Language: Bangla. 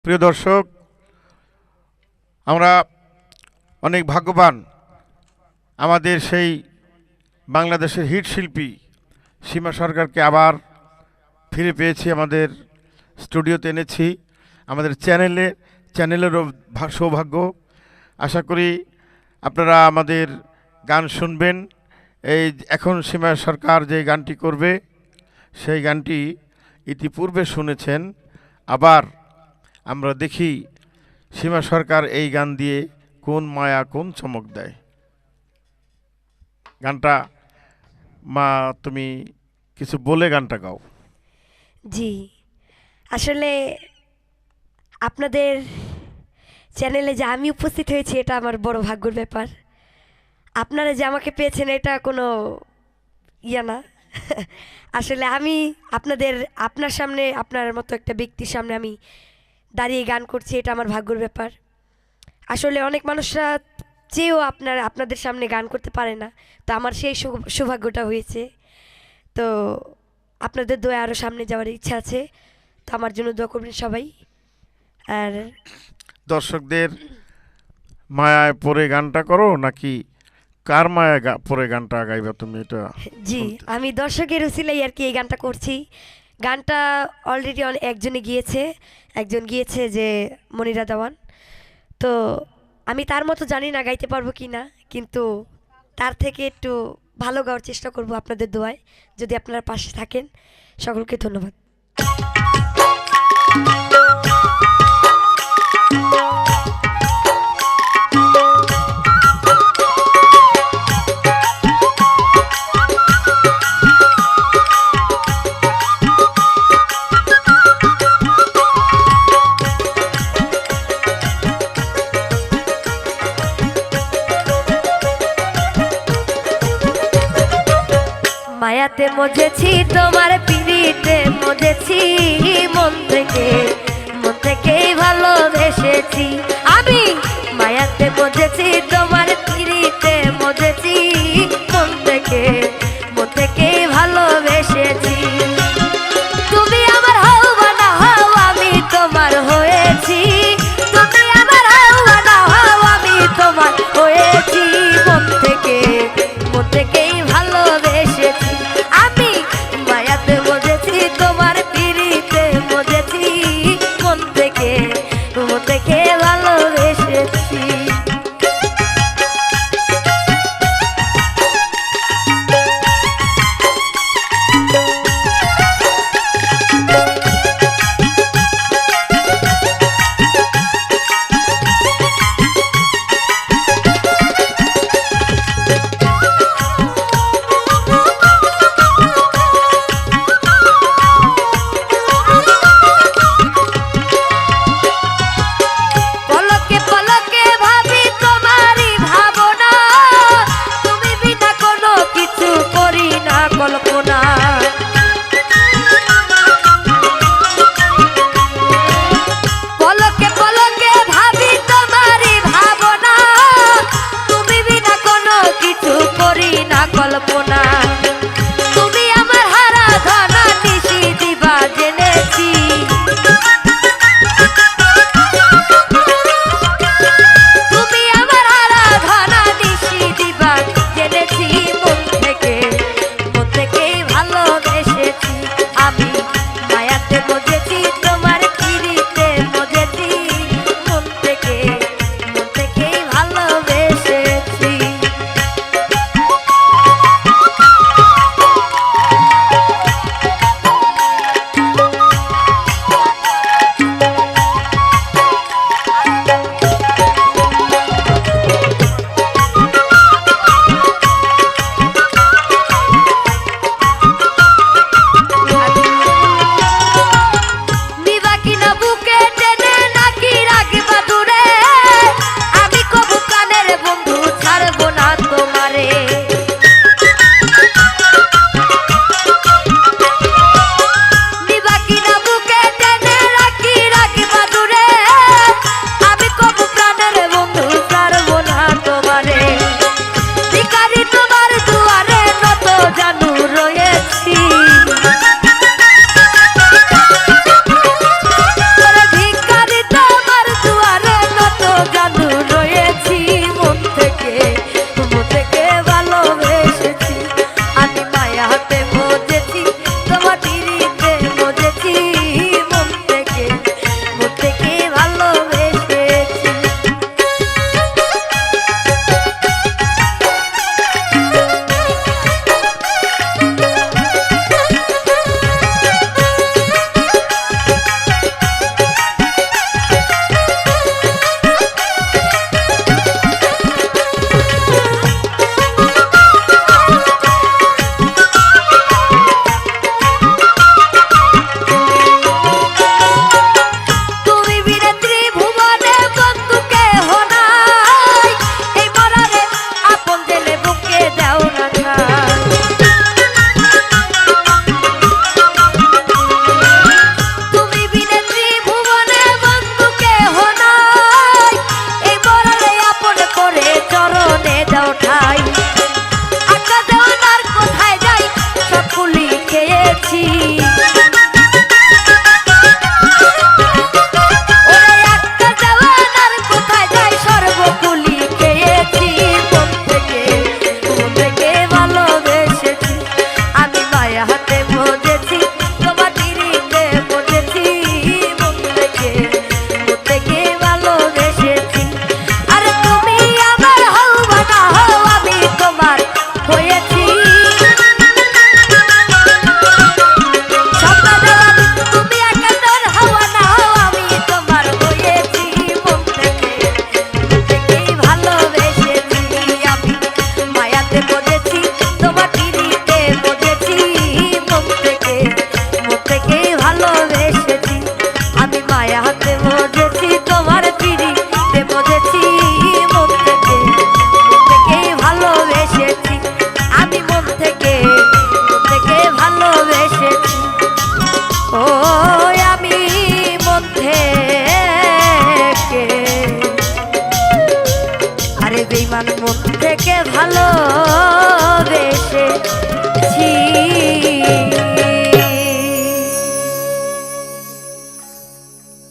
প্রিয় দর্শক, আমরা অনেক ভাগ্যবান। আমাদের সেই বাংলাদেশের হিট শিল্পী সীমা সরকারকে আবার ফিরে পেয়েছি, আমাদের স্টুডিওতে এনেছি, আমাদের চ্যানেলেরও সৌভাগ্য। আশা করি আপনারা আমাদের গান শুনবেন। এই এখন সীমা সরকার যে গানটি করবে সেই গানটি ইতিপূর্বে শুনেছেন। আবার আমরা দেখি সীমা সরকার এই গান দিয়ে কোন মায়া কোন চমক দেয়। গানটা মা তুমি কিছু বলে গানটা গাও। জি, আসলে আপনাদের চ্যানেলে যে আমি উপস্থিত হয়েছি এটা আমার বড় ভাগ্যের ব্যাপার। আপনারা যে আমাকে পেয়েছেন এটা কোনো ইয়া না। আসলে আমি আপনার সামনে, আপনার মতো একটা ব্যক্তির সামনে আমি দাঁড়িয়ে গান করছি, এটা আমার ভাগ্যের ব্যাপার। আসলে অনেক মানুষরা চেয়েও আপনাদের সামনে গান করতে পারে না, তো আমার সেই সৌভাগ্যটা হয়েছে। তো আপনাদের দোয়া আরও সামনে যাওয়ার ইচ্ছা আছে, তো আমার জন্য দোয়া করবেন সবাই। আর দর্শকদের মায়ায় পড়ে গানটা করো নাকি কার মায়ায় পড়ে গানটা গাইবা তুমি? এটা জি, আমি দর্শকের উছিলাই আর কি এই গানটা করছি। গানটা অলরেডি একজন গিয়েছে যে মনিরা দেওয়ান। তো আমি তার মতো জানি না গাইতে পারবো কি না, কিন্তু তার থেকে একটু ভালো গাওয়ার চেষ্টা করব আপনাদের দোয়ায়, যদি আপনারা পাশে থাকেন। সকলকে ধন্যবাদ। মায়াতে মজেছি, তোমার পিড়িতে মজেছি, মন থেকেই ভালোবেসেছি। আমি মায়াতে মজেছি, তোমার পিড়িতে মজেছি, মন থেকেই ভালোবেসেছি। তুমি আমার হও বা না হও, আমি তোমার হয়েছি। তুমি আমার হও বা না হও, আমি তোমার হয়েছি। মন থেকেই ভালোবেসেছি। আমি মায়াতে মজেছি, তোমার পিড়িতে মজেছি, মন থেকে